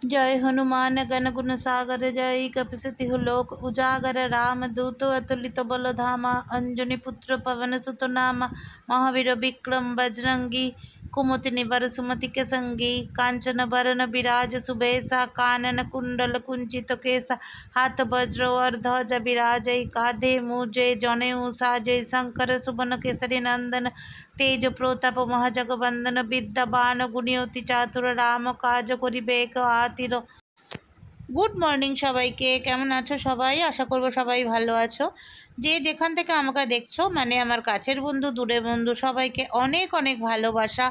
जय हनुमान गण गुण सागर जय कपिसति लोक उजागर राम दूत अतुलित बल धामा अंजनी पुत्र पवन सुत नामा महावीर विक्रम बजरंगी कुमति निबर सुमति के संगी कांचन बरन विराज सुबेसा कानन कुंडल कुंचित केसा हाथ वज्र और ध्वज विराजय काधे मूजे जनेऊ साजय शंकर सुबन केसरी नंदन तेज प्रताप महाजगबंदन विद्याबान गुणियति चातुर राम काज करिबेक आतिर। গুড মর্নিং সবাইকে, কেমন আছো সবাই? আশা করব সবাই ভালো আছো। যে যেখান থেকে আমাকে দেখছো, মানে আমার কাছের বন্ধু দূরের বন্ধু, সবাইকে অনেক অনেক ভালোবাসা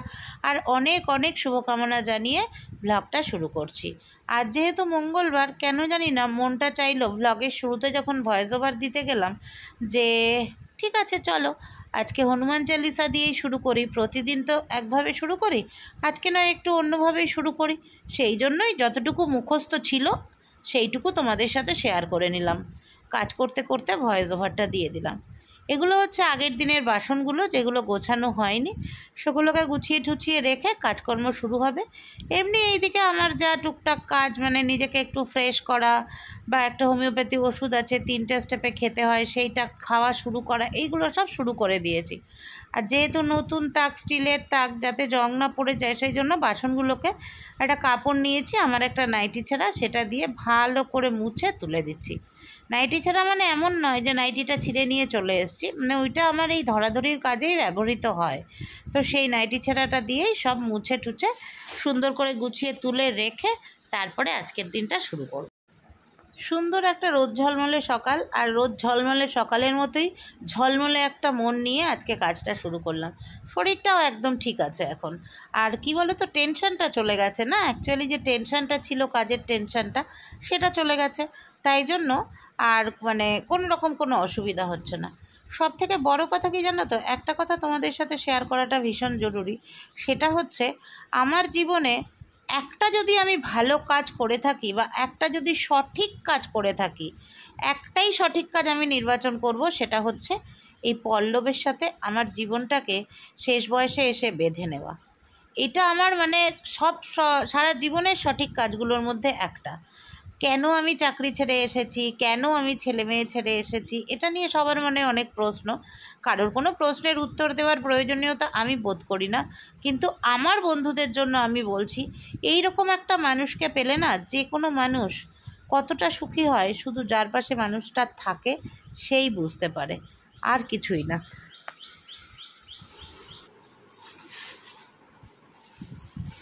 আর অনেক অনেক শুভকামনা জানিয়ে ব্লগটা শুরু করছি। আর যেহেতু মঙ্গলবার, কেন জানি না মনটা চাইলো ব্লগের শুরুতে যখন ভয়েস ওভার দিতে গেলাম যে ঠিক আছে চলো আজকে হনুমান চালিসা দিয়েই শুরু করি। প্রতিদিন তো একভাবে শুরু করি, আজকে নয় একটু অন্যভাবেই শুরু করি। সেই জন্যই যতটুকু মুখস্থ ছিল সেইটুকু তোমাদের সাথে শেয়ার করে নিলাম। কাজ করতে করতে ভয়েস ওভারটা দিয়ে দিলাম। এগুলো হচ্ছে আগের দিনের বাসনগুলো, যেগুলো গোছানো হয়নি, সেগুলোকে গুছিয়ে টুছিয়ে রেখে কাজকর্ম শুরু হবে। এমনি এইদিকে আমার যা টুকটাক কাজ, মানে নিজেকে একটু ফ্রেশ করা বা একটা হোমিওপ্যাথি ওষুধ আছে 3টে স্টেপে খেতে হয়, সেইটা খাওয়া শুরু করা, এইগুলো সব শুরু করে দিয়েছি। আর যেহেতু নতুন তাক, স্টিলের তাক, যাতে জং না পড়ে যায়, সেই জন্য বাসনগুলোকে একটা কাপড় নিয়েছি, আমার একটা নাইটি ছেঁড়া, সেটা দিয়ে ভালো করে মুছে তুলে দিচ্ছি। নাইটি ছেঁড়া মানে এমন নয় যে নাইটিটা ছিঁড়ে নিয়ে চলে এসেছি, মানে ওইটা আমার এই ধরাধরির কাজেই ব্যবহৃত হয়। তো সেই নাইটি ছেঁড়াটা দিয়েই সব মুছে টুছে সুন্দর করে গুছিয়ে তুলে রেখে তারপরে আজকের দিনটা শুরু করব। সুন্দর একটা রোদ ঝলমলে সকাল, আর রোদ ঝলমলে সকালের মতোই ঝলমলে একটা মন নিয়ে আজকে কাজটা শুরু করলাম। শরীরটাও একদম ঠিক আছে এখন। আর কি বলো তো, টেনশনটা চলে গেছে না, অ্যাকচুয়ালি যে টেনশনটা ছিল, কাজের টেনশনটা, সেটা চলে গেছে। তাই জন্য আর মানে কোনো রকম কোনো অসুবিধা হচ্ছে না। সব থেকে বড় কথা কি জানো তো, একটা কথা তোমাদের সাথে শেয়ার করাটা ভীষণ জরুরি। সেটা হচ্ছে আমার জীবনে একটা যদি আমি ভালো কাজ করে থাকি বা একটা যদি সঠিক কাজ করে থাকি, একটাই সঠিক কাজ আমি নির্বাচন করব, সেটা হচ্ছে এই পল্লবের সাথে আমার জীবনটাকে শেষ বয়সে এসে বেঁধে নেওয়া। এটা আমার মানে সারা জীবনের সঠিক কাজগুলোর মধ্যে একটা। কেন আমি চাকরি ছেড়ে এসেছি, কেন আমি ছেলে মেয়ে ছেড়ে এসেছি, এটা নিয়ে সবার মনে অনেক প্রশ্ন। কারোর কোনো প্রশ্নের উত্তর দেওয়ার প্রয়োজনীয়তা আমি বোধ করি না, কিন্তু আমার বন্ধুদের জন্য আমি বলছি, এই রকম একটা মানুষকে পেলে না যে কোনো মানুষ কতটা সুখী হয়, শুধু যার পাশে মানুষটা থাকে সেই বুঝতে পারে, আর কিছুই না।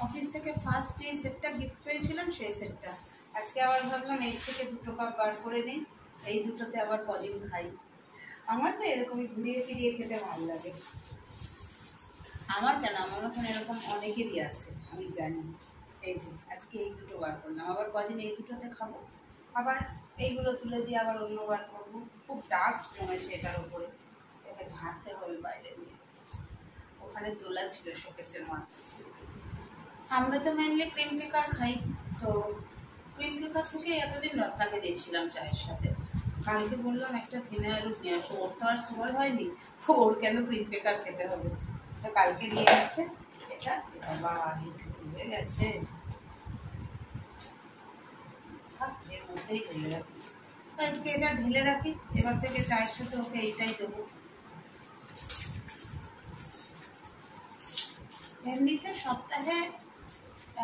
অফিস থেকে ফার্স্ট যে সেটটা গিফট পেয়েছিলাম, সেই সেটটা আজকে আবার ভাবলাম এর থেকে 2টো কাপ বার করে নিই, এই দুটোতে আবার কদিন খাই। আমার তো এরকমই ঘুরিয়ে ফিরিয়ে খেতে ভালো লাগে। আমার কেন, আমার মতন এরকম অনেকেরই আছে, আমি জানি। এই যে আজকে এই দুটো বার করলাম, আবার কদিন এই দুটোতে খাবো, আবার এইগুলো তুলে দিয়ে আবার অন্য বার করবো। খুব ডাস্ট জমেছে এটার উপরে, এটাকে ঝাড়তে হবে বাইরে নিয়ে। ওখানে তোলা ছিল শোকেসের মাথায়। আমরা তো মেনলি ক্রিম কেকার খাই, তো ক্রিম কেকার থেকে এতদিন রত্নাকে দিয়েছিলাম চায়ের সাথে। কালকে বললাম একটা থিনা রুট নিয়ে আসো, ওর তো আর সুগার হয়নি, ওর কেন ক্রিম কেকার খেতে হবে। তো কালকে নিয়ে আসছে এটা। বাবা হয়ে গেছে, এর মধ্যেই ঢেলে রাখি। আজকে এটা ঢেলে রাখি, এবার থেকে চায়ের সাথে ওকে এইটাই দেবো। এমনিতে সপ্তাহে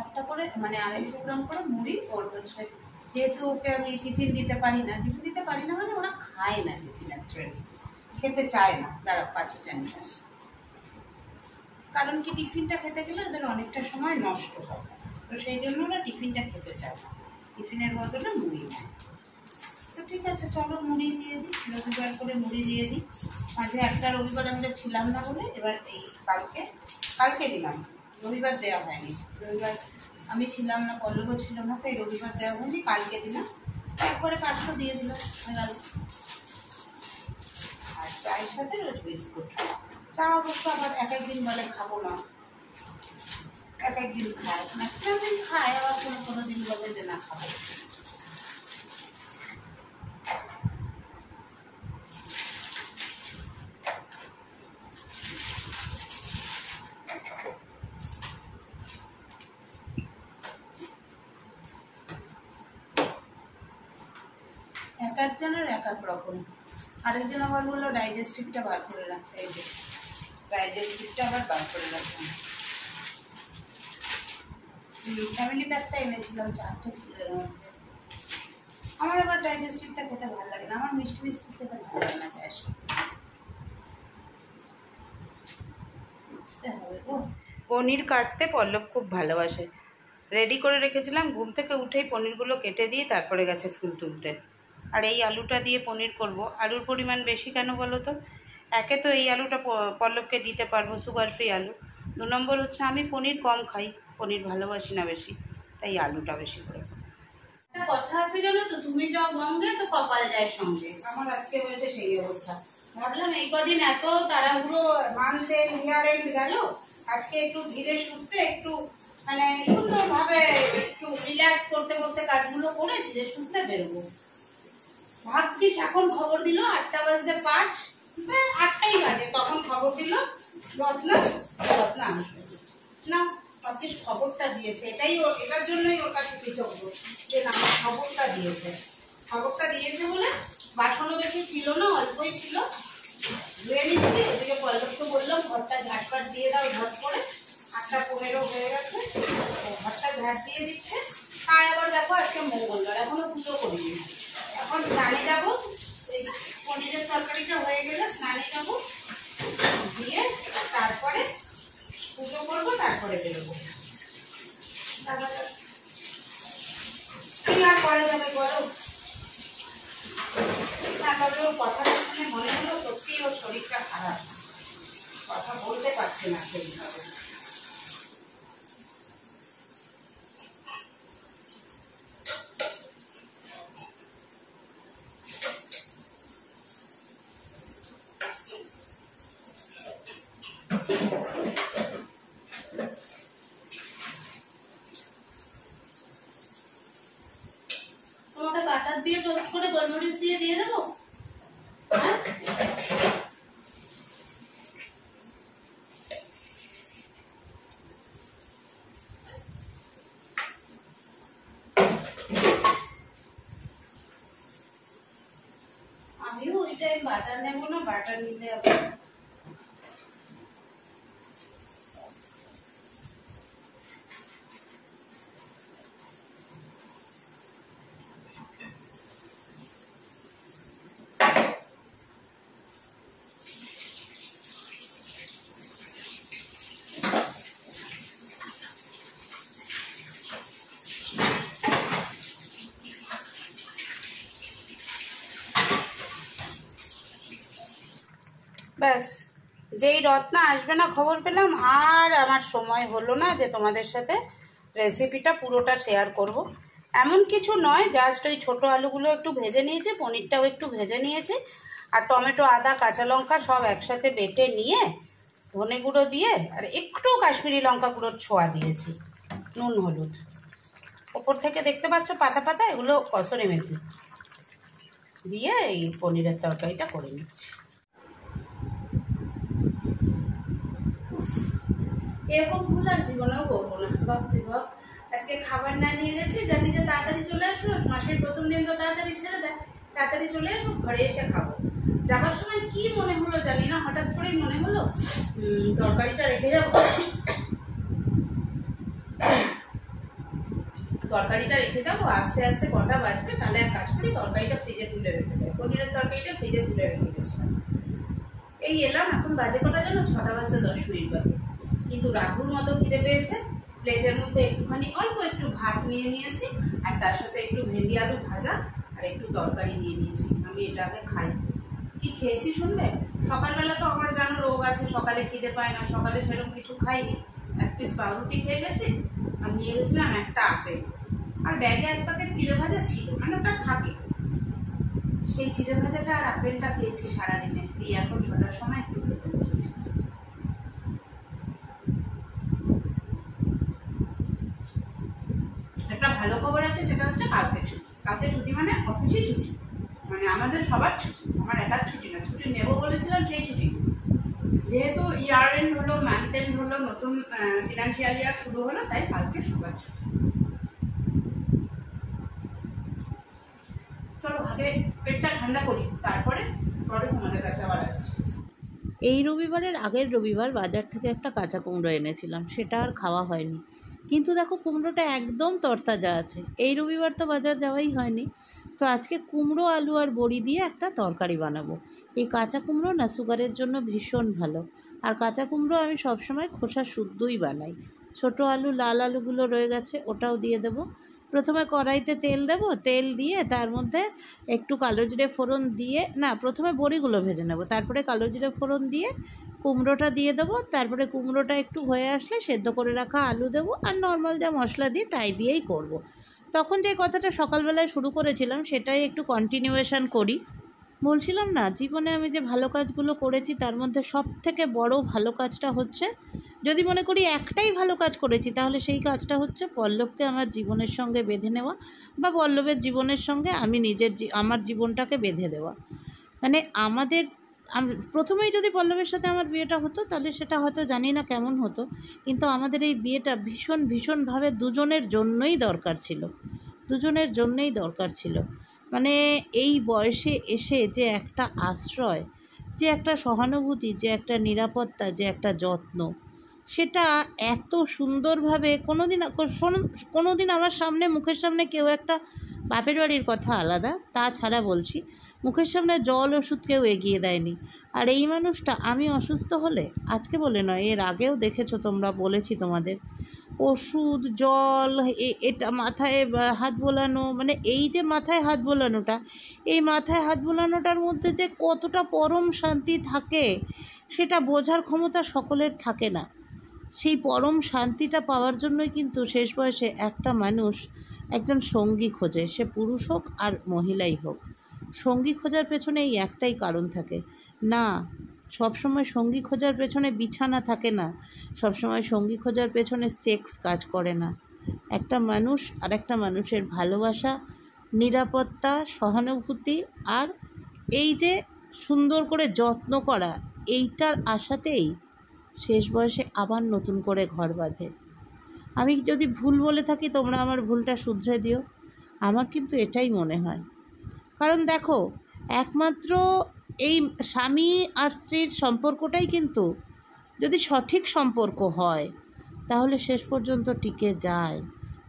একটা করে, মানে 250 গ্রাম করে মুড়ি ওর হচ্ছে, যেহেতু ওকে আমি টিফিন দিতে পারি না মানে ওরা খায় না টিফিন, অ্যাকচুয়ালি খেতে চায় না। দাঁড়া 5টা নিয়ে আসে। কারণ কি, টিফিনটা খেতে গেলে ওদের অনেকটা সময় নষ্ট হয়, তো সেই জন্য ওরা টিফিনটা খেতে চায় না, টিফিনের বদলে মুড়ি নেয়। তো ঠিক আছে চলো মুড়ি দিয়ে দিই, রবিবার করে মুড়ি দিয়ে দিই। মাঝে একটা রবিবার আমরা ছিলাম না বলে এবার এই কালকে দিলাম, রবিবার দেওয়া হয়নি। রবিবার আমি ছিলাম না, পল্লবও ছিল না, তাই রবিবার দেওয়া হয়নি, কালকে দিলাম। একবারে 500 দিয়ে দিলাম হয়ে গেল। আর চায়ের সাথে রোজ বিস্কুট। চা অবশ্য আবার এক একদিন বলে খাবো না, এক একদিন খায়, ম্যাক্সিমাম দিন খায়, আবার কোনো দিন বলে যে না খাবো। একজনের এক এক রকম। আরেকজন আবার বললো ডাইজেস্টিভটা বার করে রাখতে, এই যে ডাইজেস্টিভটা আবার বার করে রাখলাম। ফ্যামিলি প্যাকটা এনেছিলাম, 4টে ছিল এর মধ্যে। আমার আবার ডাইজেস্টিভটা খেতে ভালো লাগে না, আমার মিষ্টি বিস্কুট খেতে ভালো লাগে না চায়ের সাথে। পনির কাটতে পল্লব খুব ভালোবাসে, রেডি করে রেখেছিলাম, ঘুম থেকে উঠেই পনিরগুলো কেটে দিয়ে তারপরে গেছে ফুল তুলতে। আর এই আলুটা দিয়ে পনির করব। আলুর পরিমাণ বেশি কেন বলো তো? একে তো এই আলুটা পল্লবকে দিতে পারবো, সুগার ফ্রি আলু। 2 নম্বর হচ্ছে আমি পনির কম খাই, পনির ভালোবাসি না বেশি, তাই আলুটা বেশি করে। একটা কথা আছে জানো তো, তুমি যাও গঙ্গে তো কপাল যায় সঙ্গে। আমার আজকে হয়েছে সেই অবস্থা। ভাবলাম এই কদিন এত তাড়াহুড়ো মান্থ এন্ড ইয়ার এন্ড গেল, আজকে একটু ধীরে সুস্থে একটু মানে সুন্দরভাবে একটু রিল্যাক্স করতে করতে কাজগুলো করে ধীরে সুস্থে বেরোবো। ভাবছিস এখন খবর দিল 8টা বাজতে 5, 8টাই বাজে, তখন খবর দিল রত্না আসবে না। ভাবছিস খবরটা দিয়েছে, এটার জন্যই ওর কাছে কৃতজ্ঞ যে না খবরটা দিয়েছে বলে। বাসনও বেশি ছিল না, অল্পই ছিল, ধুয়ে নিচ্ছি। ওদিকে পল্লবকে বললাম ঘরটা ঝাঁটপাট দিয়ে দাও ঝট করে, 8টা 15 হয়ে গেছে, ঘরটা ঝাঁট দিয়ে দিচ্ছে। আর আবার দেখো আজকে মঙ্গলবার, এখনো পুজো করিনি। এখন স্নানে যাবো, এই পনিরের তরকারিটা হয়ে গেলে স্নানে যাবো, দিয়ে তারপরে পুজো করবো, তারপরে বেরোবো। কি আর করা যাবে বলো? তবে ওর কথাটা শুনে মনে হলো সত্যি ওর শরীরটা খারাপ, কথা বলতে পারছে না সেইভাবে। তোমাকে বাটার দিয়ে টোস্ট করে গোলমরিচ দিয়ে দেবো। হ্যাঁ, আমিও ওই টাইম বাটার নেবো না, বাটার নিলে ব্যাস। যেই রত্না আসবে না খবর পেলাম, আর আমার সময় হলো না যে তোমাদের সাথে রেসিপিটা পুরোটা শেয়ার করব। এমন কিছু নয়, জাস্ট ওই ছোটো আলুগুলো একটু ভেজে নিয়েছি, পনিরটাও একটু ভেজে নিয়েছি, আর টমেটো আদা কাঁচা লঙ্কা সব একসাথে বেটে নিয়ে ধনে গুঁড়ো দিয়ে আর একটু কাশ্মীরি লঙ্কা গুঁড়োর ছোঁয়া দিয়েছি, নুন হলুদ। ওপর থেকে দেখতে পাচ্ছ পাতা পাতা, এগুলো কসুরি মেথি দিয়ে এই পনিরের তরকারিটা করে নিচ্ছি। এরকম ভুল আর জীবনেও করবো না। বাপরে বাপ, আজকে খাবার না নিয়ে গেছি, জানি যে তাড়াতাড়ি চলে আসবো, মাসের প্রথম দিন তো তাড়াতাড়ি ছেড়ে দেয়, তাড়াতাড়ি চলে আসবো, ঘরে এসে খাবো। যাবার সময় কি মনে হলো জানি না, হঠাৎ করেই মনে হলো তরকারিটা রেখে যাবো, আস্তে আস্তে কটা বাজবে, তাহলে এক কাজ করি তরকারিটা ফ্রিজে তুলে রেখে যাই। পনিরের তরকারিটা ফ্রিজে তুলে রেখে গেছিলাম। এই এলাম, এখন বাজে কটা জানো, 6টা বাজতে 10 মিনিট বাকি। কিন্তু রাহুর মতো খিদে পেয়েছে, প্লেটের মধ্যে একটুখানি অল্প একটু ভাত নিয়ে নিয়েছি, আর তার সাথে একটু ভেন্ডি আলু ভাজা আর একটু তরকারি নিয়ে নিয়েছি। আমি এটা আগে খাই। কি খেয়েছি শুনবে? সকালবেলা তো আমার জানো রোগ আছে, সকালে খিদে পায় না, সকালে সেরকম কিছু খাইনি। 1 পিস পাউরুটি খেয়ে গেছি, আর নিয়ে গেছিলাম একটা আপেল, আর ব্যাগে 1 প্যাকেট চিড়ে ভাজা ছিল, মানে ওটা থাকে। সেই চিড়ে ভাজাটা আর আপেলটা খেয়েছি সারাদিনে। এই এখন 6টার সময় একটু খেতে বসেছি। একটা ভালো খবর আছে, সেটা হচ্ছে কালকে ছুটি। কালকে ছুটি মানে অফিসে ছুটি, মানে আমাদের সবার ছুটি, আমার একার ছুটি না। ছুটি নেবো বলেছিলাম, সেই ছুটি যেহেতু ইয়ার এন্ড হলো, মান্থ এন্ড হলো, নতুন ফিনান্সিয়াল ইয়ার শুরু হলো, তাই কালকে সবার ছুটি। চলো আগে পেট ঠান্ডা করি, তারপরে তোমাদের কাছে আবার আসছি। এই রবিবারের আগের রবিবার বাজার থেকে একটা কাঁচা কুমড়ো এনেছিলাম, সেটা আর খাওয়া হয়নি। কিন্তু দেখো কুমড়োটা একদম তরতাজা আছে। এই রবিবার তো বাজার যাওয়াই হয়নি, তো আজকে কুমড়ো আলু আর বড়ি দিয়ে একটা তরকারি বানাবো। এই কাঁচা কুমড়ো না সুগারের জন্য ভীষণ ভালো। আর কাঁচা কুমড়ো আমি সবসময় খোসা শুদ্ধই বানাই। ছোট আলু, লাল আলুগুলো রয়ে গেছে, ওটাও দিয়ে দেবো। প্রথমে কড়াইতে তেল দেবো, তেল দিয়ে তার মধ্যে একটু কালো জিরে ফোড়ন দিয়ে, না প্রথমে বড়িগুলো ভেজে নেব, তারপরে কালো জিরে ফোড়ন দিয়ে কুমড়োটা দিয়ে দেবো। তারপরে কুমড়োটা একটু হয়ে আসলে সেদ্ধ করে রাখা আলু দেবো, আর নর্মাল যা মশলা দিই তাই দিয়েই করব। তখন যে কথাটা সকালবেলায় শুরু করেছিলাম সেটাই একটু কন্টিনিউয়েশন করি। বলছিলাম না, জীবনে আমি যে ভালো কাজগুলো করেছি তার মধ্যে সব থেকে বড় ভালো কাজটা হচ্ছে, যদি মনে করি একটাই ভালো কাজ করেছি, তাহলে সেই কাজটা হচ্ছে পল্লবকে আমার জীবনের সঙ্গে বেঁধে নেওয়া, বা পল্লবের জীবনের সঙ্গে আমি আমার জীবনটাকে বেঁধে দেওয়া। মানে প্রথমেই যদি পল্লবের সাথে আমার বিয়েটা হতো তাহলে সেটা হয়তো জানি না কেমন হতো, কিন্তু আমাদের এই বিয়েটা ভীষণভাবে দুজনের জন্যই দরকার ছিল, দুজনের জন্যই দরকার ছিল। মানে এই বয়সে এসে যে একটা আশ্রয়, যে একটা সহানুভূতি, যে একটা নিরাপত্তা, যে একটা যত্ন, সেটা এত সুন্দরভাবে কোনোদিন আমার সামনে, মুখের সামনে কেউ একটা, বাপের বাড়ির কথা আলাদা, তাছাড়া বলছি, মুখের সামনে জল ওষুধ কেউ এগিয়ে দেয়নি। আর এই মানুষটা আমি অসুস্থ হলে, আজকে বলে নয়, এর আগেও দেখেছো তোমরা, বলেছি তোমাদের, ওষুধ, জল, এটা মাথায় হাত বোলানো, মানে এই যে মাথায় হাত বোলানোটা, এই মাথায় হাত বোলানোটার মধ্যে যে কতটা পরম শান্তি থাকে সেটা বোঝার ক্ষমতা সকলের থাকে না। সেই পরম শান্তিটা পাওয়ার জন্যই কিন্তু শেষ বয়সে একটা মানুষ একজন সঙ্গী খোঁজে, সে পুরুষ হোক আর মহিলাই হোক। সঙ্গী খোঁজার পেছনে এই একটাই কারণ থাকে না, সবসময় সঙ্গী খোঁজার পেছনে বিছানা থাকে না, সবসময় সঙ্গী খোঁজার পেছনে সেক্স কাজ করে না। একটা মানুষ আর একটা মানুষের ভালোবাসা, নিরাপত্তা, সহানুভূতি, আর এই যে সুন্দর করে যত্ন করা, এইটার আশাতেই শেষ বয়সে আবার নতুন করে ঘর বাঁধে। আমি যদি ভুল বলে থাকি তোমরা আমার ভুলটা শুধরে দিও, আমার কিন্তু এটাই মনে হয়। কারণ দেখো, একমাত্র এই স্বামী আর স্ত্রীর সম্পর্কটাই কিন্তু যদি সঠিক সম্পর্ক হয় তাহলে শেষ পর্যন্ত টিকে যায়।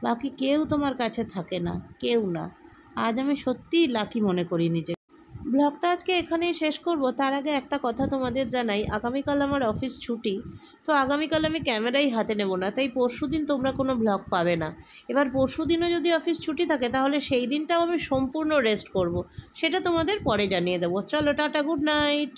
বাকি কেউ তোমার কাছে থাকে না, কেউ না। আজ আমি সত্যিই লাকি মনে করি নিজে। ব্লগটা আজকে এখানেই শেষ করব। তার আগে একটা কথা তোমাদের জানাই, আগামীকাল আমার অফিস ছুটি, তো আগামীকাল আমি ক্যামেরাই হাতে নেব না, তাই পরশুদিন তোমরা কোনো ব্লগ পাবে না। এবার পরশুদিনও যদি অফিস ছুটি থাকে তাহলে সেই দিনটাও আমি সম্পূর্ণ রেস্ট করব, সেটা তোমাদের পরে জানিয়ে দেবো। চলো, টাটা, গুড নাইট।